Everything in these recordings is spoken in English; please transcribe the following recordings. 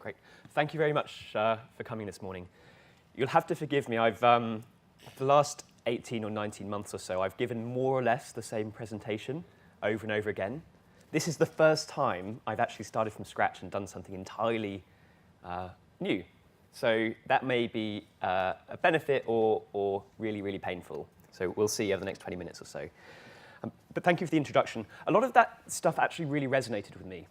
Great. Thank you very much for coming this morning. You'll have to forgive me. I've for the last 18 or 19 months or so, I've given more or less the same presentation over and over again. This is the first time I've actually started from scratch and done something entirely new. So that may be a benefit or really, really painful. So we'll see over the next 20 minutes or so. But thank you for the introduction. A lot of that stuff actually really resonated with me.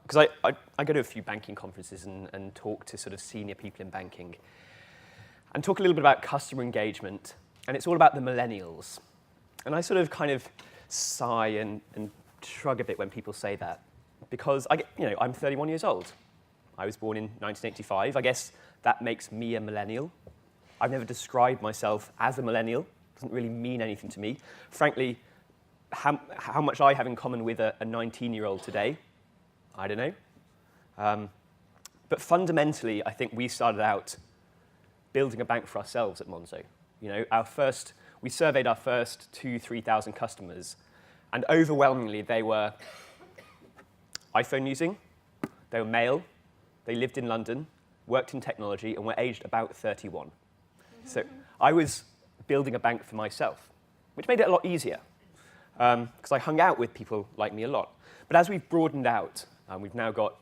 Because I go to a few banking conferences and talk to sort of senior people in banking and talk a little bit about customer engagement, and it's all about the millennials. And I sort of kind of sigh and shrug a bit when people say that, because I'm 31 years old. I was born in 1985. I guess that makes me a millennial. I've never described myself as a millennial. It doesn't really mean anything to me. Frankly, how much I have in common with a 19-year-old today, I don't know. But fundamentally, I think we started out building a bank for ourselves at Monzo. We surveyed our first 2,000-3,000 customers, and overwhelmingly they were iPhone using, they were male, they lived in London, worked in technology, and were aged about 31. So I was building a bank for myself, which made it a lot easier, because I hung out with people like me a lot. But as we've broadened out, we've now got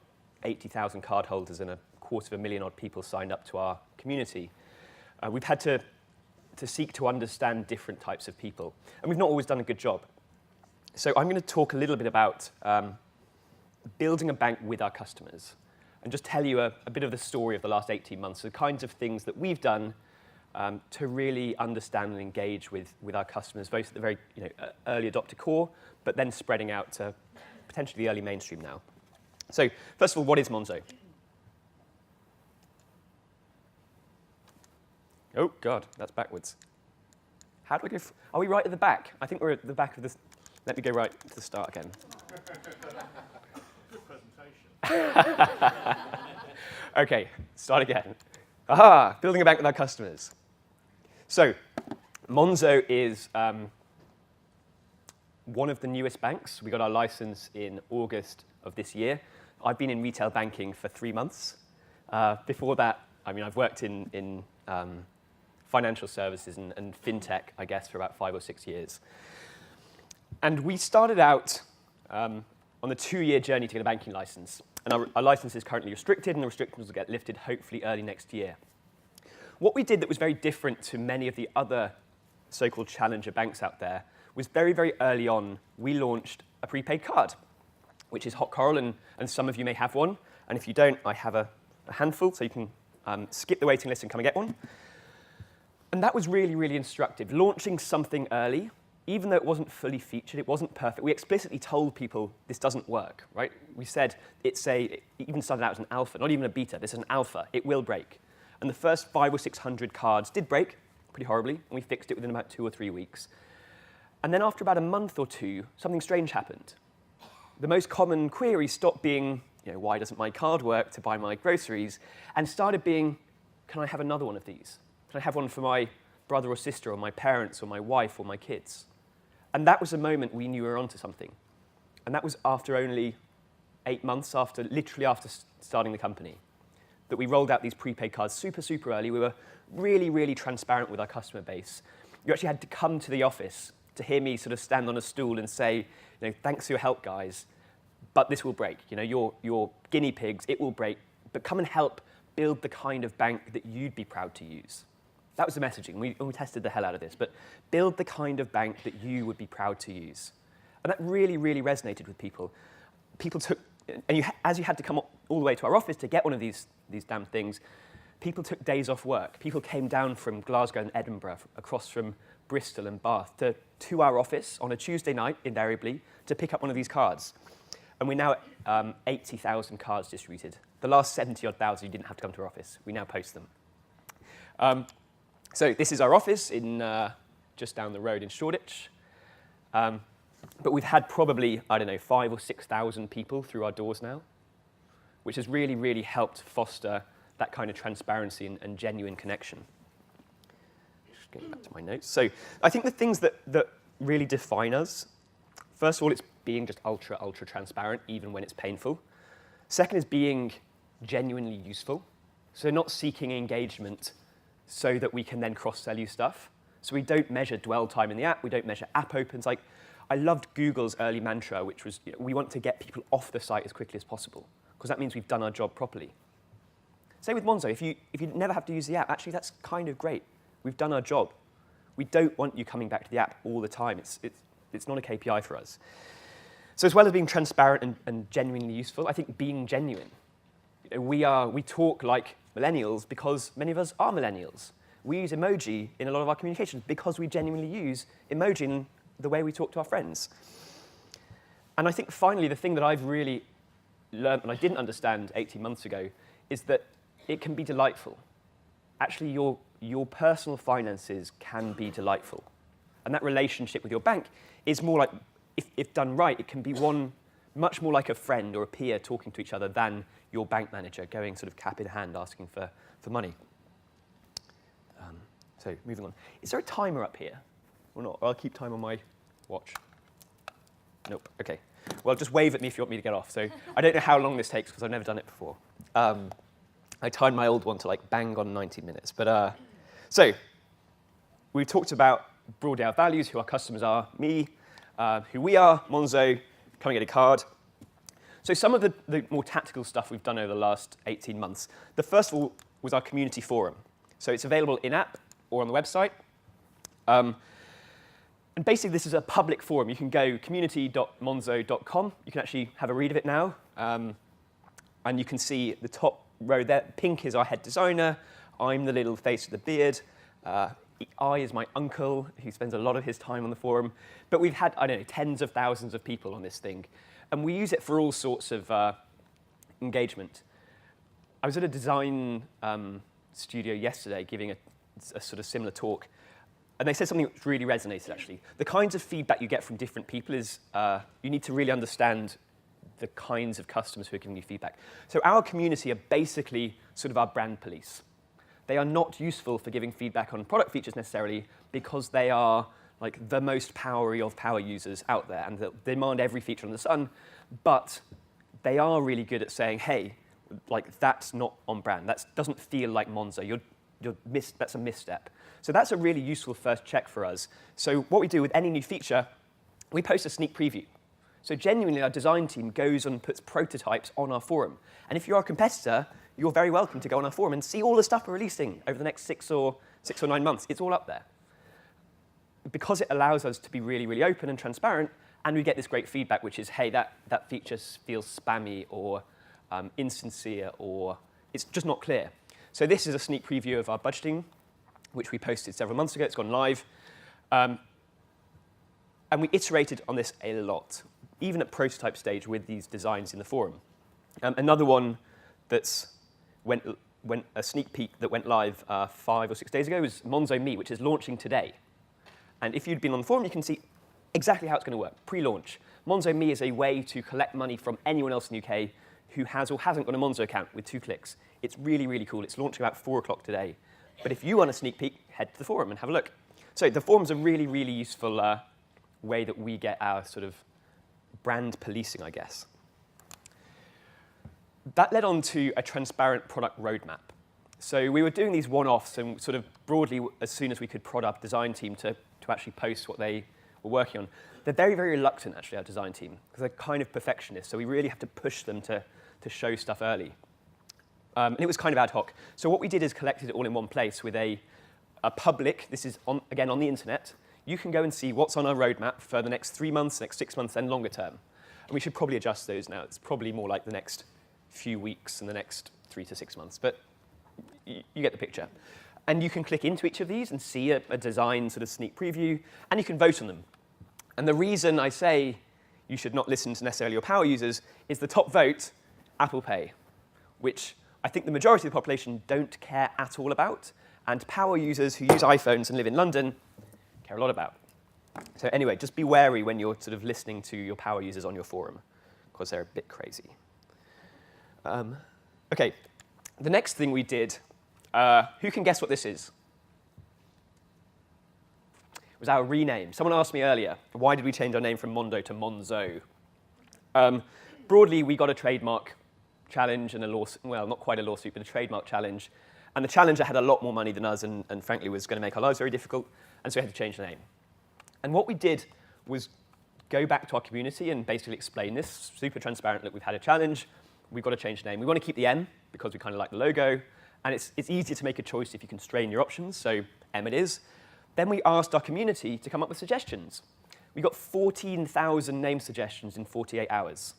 80,000 cardholders and 250,000 odd people signed up to our community. We've had to seek to understand different types of people, and we've not always done a good job. So I'm going to talk a little bit about building a bank with our customers, and just tell you a bit of the story of the last 18 months, the kinds of things that we've done to really understand and engage with our customers, both at the very early adopter core, but then spreading out to potentially the early mainstream now. So first of all, what is Monzo? Oh, God, that's backwards. How do I go? Are we right at the back? I think we're at the back of this. Let me go right to the start again. Good presentation. OK, start again. Aha, building a bank with our customers. So Monzo is one of the newest banks. We got our license in August of this year. I've been in retail banking for 3 months. Before that, I've worked in financial services and fintech, I guess, for about 5 or 6 years. And we started out on a 2-year journey to get a banking license. And our license is currently restricted, and the restrictions will get lifted hopefully early next year. What we did that was very different to many of the other so-called challenger banks out there was very, very early on, we launched a prepaid card, which is hot coral, and some of you may have one. And if you don't, I have a handful, so you can skip the waiting list and come and get one. And that was really, really instructive. Launching something early, even though it wasn't fully featured, it wasn't perfect, we explicitly told people this doesn't work, right? We said it even started out as an alpha, not even a beta. This is an alpha. It will break. And the first 500 or 600 cards did break pretty horribly, and we fixed it within about 2 or 3 weeks. And then after about a month or two, something strange happened. The most common query stopped being, why doesn't my card work to buy my groceries, and started being, can I have another one of these? Can I have one for my brother or sister or my parents or my wife or my kids? And that was a moment we knew we were onto something. And that was after only 8 months, literally after starting the company, that we rolled out these prepaid cards super, super early. We were really, really transparent with our customer base. You actually had to come to the office to hear me sort of stand on a stool and say, thanks for your help, guys, but this will break. You're guinea pigs, it will break, but come and help build the kind of bank that you'd be proud to use. That was the messaging. We tested the hell out of this, but build the kind of bank that you would be proud to use. And that really, really resonated with people. People took, and as you had to come all the way to our office to get one of these damn things, people took days off work. People came down from Glasgow and Edinburgh, across from Bristol and Bath, to our office on a Tuesday night, invariably, to pick up one of these cards. And we're now at 80,000 cards distributed. The last 70-odd thousand, you didn't have to come to our office. We now post them. So this is our office in just down the road in Shoreditch. But we've had probably, 5,000 or 6,000 people through our doors now, which has really, really helped foster that kind of transparency and genuine connection. Just going back to my notes. So I think the things that really define us, first of all, it's being just ultra, ultra transparent, even when it's painful. Second is being genuinely useful. So not seeking engagement so that we can then cross-sell you stuff. So we don't measure dwell time in the app. We don't measure app opens. Like, I loved Google's early mantra, which was, we want to get people off the site as quickly as possible, because that means we've done our job properly. Same with Monzo. If you never have to use the app, actually, that's kind of great. We've done our job. We don't want you coming back to the app all the time. It's not a KPI for us. So as well as being transparent and genuinely useful, I think being genuine. We talk like millennials because many of us are millennials. We use emoji in a lot of our communications because we genuinely use emoji in the way we talk to our friends. And I think finally, the thing that I've really learned and I didn't understand 18 months ago is that it can be delightful. Actually, your personal finances can be delightful. And that relationship with your bank is more like, if done right, it can be one much more like a friend or a peer talking to each other than your bank manager going sort of cap in hand asking for money. So moving on. Is there a timer up here or not? I'll keep time on my watch. Nope, OK. Well, just wave at me if you want me to get off. So I don't know how long this takes because I've never done it before. I timed my old one to like bang on 90 minutes. But so we talked about broadly our values, who our customers are, me, who we are, Monzo, come and get a card. So some of the more tactical stuff we've done over the last 18 months. The first of all was our community forum. So it's available in-app or on the website. And basically, this is a public forum. You can go community.monzo.com. You can actually have a read of it now. And you can see the top row there. Pink is our head designer. I'm the little face with the beard. I is my uncle, who spends a lot of his time on the forum. But we've had, I don't know, tens of thousands of people on this thing. And we use it for all sorts of engagement. I was at a design studio yesterday giving a sort of similar talk. And they said something that really resonated, actually. The kinds of feedback you get from different people is you need to really understand the kinds of customers who are giving you feedback. So our community are basically sort of our brand police. They are not useful for giving feedback on product features necessarily because they are like the most powery of power users out there and they'll demand every feature on the sun, but they are really good at saying, hey, like that's not on brand. That doesn't feel like Monzo. That's a misstep. So that's a really useful first check for us. So what we do with any new feature, we post a sneak preview. So genuinely, our design team goes and puts prototypes on our forum. And if you're our competitor, you're very welcome to go on our forum and see all the stuff we're releasing over the next 6 or 9 months. It's all up there. Because it allows us to be really, really open and transparent, and we get this great feedback, which is, hey, that feature feels spammy or insincere, or it's just not clear. So this is a sneak preview of our budgeting, which we posted several months ago. It's gone live. And we iterated on this a lot, even at prototype stage with these designs in the forum. Another one that's a sneak peek that went live 5 or 6 days ago was Monzo Me, which is launching today. And if you'd been on the forum, you can see exactly how it's going to work, pre-launch. Monzo Me is a way to collect money from anyone else in the UK who has or hasn't got a Monzo account with 2 clicks. It's really, really cool. It's launching about 4 o'clock today. But if you want a sneak peek, head to the forum and have a look. So the forum's a really, really useful way that we get our sort of brand policing, I guess. That led on to a transparent product roadmap. So we were doing these one-offs and sort of broadly, as soon as we could prod our design team to actually post what they were working on. They're very, very reluctant, actually, our design team, because they're kind of perfectionists. So we really have to push them to show stuff early. And it was kind of ad hoc. So what we did is collected it all in one place with a public, this is, again, on the internet. You can go and see what's on our roadmap for the next 3 months, next 6 months, and longer term. And we should probably adjust those now. It's probably more like the next few weeks and the next 3 to 6 months. But you get the picture. And you can click into each of these and see a design sort of sneak preview, and you can vote on them. And the reason I say you should not listen to necessarily your power users is the top vote, Apple Pay, which I think the majority of the population don't care at all about, and power users who use iPhones and live in London care a lot about. So anyway, just be wary when you're sort of listening to your power users on your forum, because they're a bit crazy. OK, the next thing we did, who can guess what this is? It was our rename. Someone asked me earlier, why did we change our name from Mondo to Monzo? Broadly, we got a trademark challenge and a lawsuit, well, not quite a lawsuit, but a trademark challenge. And the challenger had a lot more money than us and frankly was going to make our lives very difficult, and so we had to change the name. And what we did was go back to our community and basically explain this, super transparent, that we've had a challenge, we've got to change the name. We want to keep the M because we kind of like the logo, and it's easier to make a choice if you constrain your options, so M it is. Then we asked our community to come up with suggestions. We got 14,000 name suggestions in 48 hours.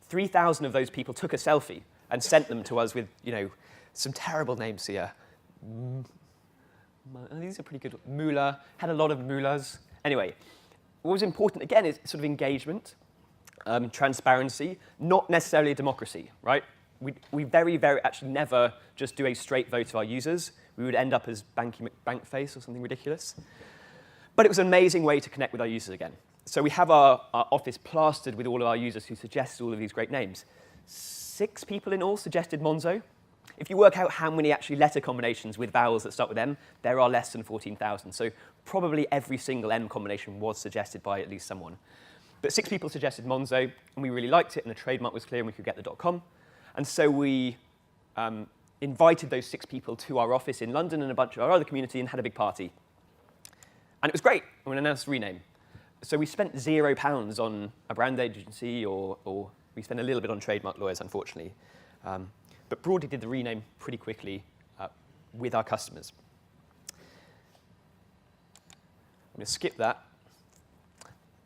3,000 of those people took a selfie and sent them to us with, some terrible names here. These are pretty good. Moolah, had a lot of Moolahs. Anyway, what was important, again, is sort of engagement, transparency, not necessarily a democracy, right? We very, very actually never just do a straight vote of our users. We would end up as Bankface or something ridiculous. But it was an amazing way to connect with our users again. So we have our office plastered with all of our users who suggested all of these great names. 6 people in all suggested Monzo. If you work out how many actually letter combinations with vowels that start with M, there are less than 14,000. So probably every single M combination was suggested by at least someone. But 6 people suggested Monzo, and we really liked it, and the trademark was clear, and we could get the .com. And so we invited those 6 people to our office in London and a bunch of our other community and had a big party. And it was great. We announced the rename. So we spent £0 on a brand agency, or we spent a little bit on trademark lawyers, unfortunately. But broadly did the rename pretty quickly with our customers. I'm going to skip that.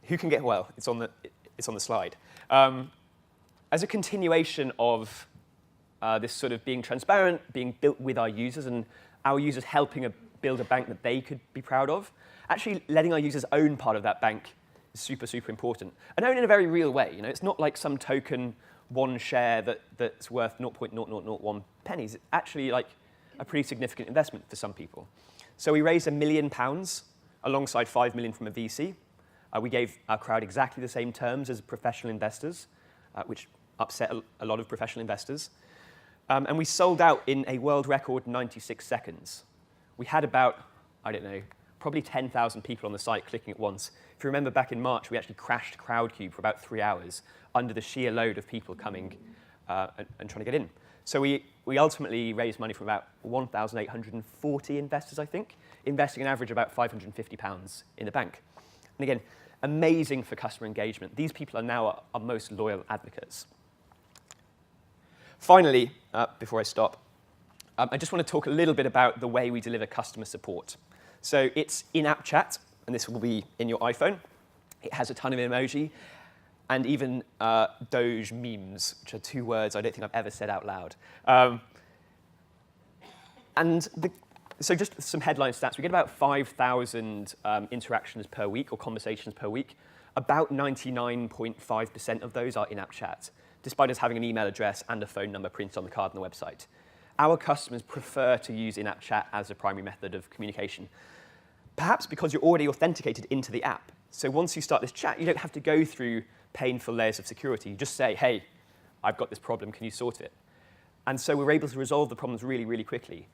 Who can get, well, it's on the slide. As a continuation of this sort of being transparent, being built with our users, and our users helping build a bank that they could be proud of, actually letting our users own part of that bank is super, super important. And own in a very real way. It's not like some token, one share that's worth 0.0001 pennies. It's actually like a pretty significant investment for some people. So we raised £1 million alongside 5 million from a VC. We gave our crowd exactly the same terms as professional investors, which upset a lot of professional investors. And we sold out in a world record 96 seconds. We had about, I don't know, probably 10,000 people on the site clicking at once. If you remember back in March, we actually crashed Crowdcube for about 3 hours under the sheer load of people coming and trying to get in. So we ultimately raised money from about 1,840 investors, I think, investing an average of about £550 in the bank. And again, amazing for customer engagement. These people are now our most loyal advocates. Finally, before I stop, I just want to talk a little bit about the way we deliver customer support. So it's in-app chat, and this will be in your iPhone. It has a ton of emoji, and even Doge memes, which are 2 words I don't think I've ever said out loud. So just some headline stats. We get about 5,000 interactions per week, or conversations per week. About 99.5% of those are in-app chat, despite us having an email address and a phone number printed on the card on the website. Our customers prefer to use in-app chat as a primary method of communication, perhaps because you're already authenticated into the app. So once you start this chat, you don't have to go through painful layers of security. You just say, hey, I've got this problem, can you sort it? And so we're able to resolve the problems really, really quickly.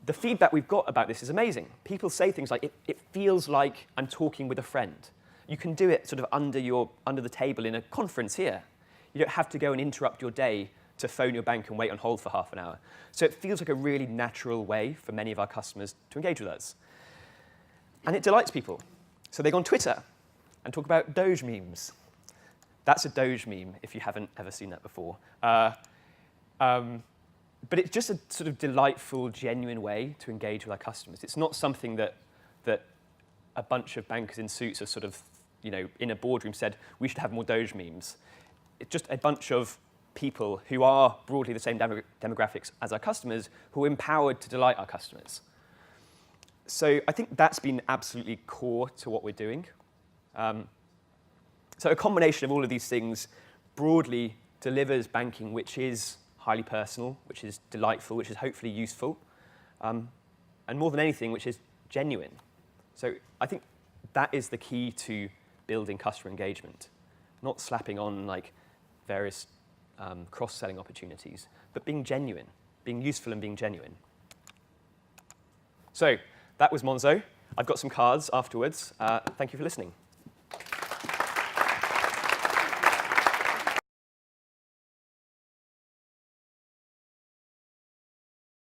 The feedback we've got about this is amazing. People say things like, it feels like I'm talking with a friend. You can do it sort of under the table in a conference here. You don't have to go and interrupt your day to phone your bank and wait on hold for half an hour. So it feels like a really natural way for many of our customers to engage with us. And it delights people. So they go on Twitter and talk about Doge memes. That's a Doge meme, if you haven't ever seen that before. But it's just a sort of delightful, genuine way to engage with our customers. It's not something that a bunch of bankers in suits have sort of, in a boardroom said, we should have more Doge memes. It's just a bunch of people who are broadly the same demographics as our customers, who are empowered to delight our customers. So I think that's been absolutely core to what we're doing. So a combination of all of these things broadly delivers banking which is highly personal, which is delightful, which is hopefully useful, and more than anything, which is genuine. So I think that is the key to building customer engagement, not slapping on various cross-selling opportunities, but being genuine, being useful and being genuine. So that was Monzo. I've got some cards afterwards. Thank you for listening.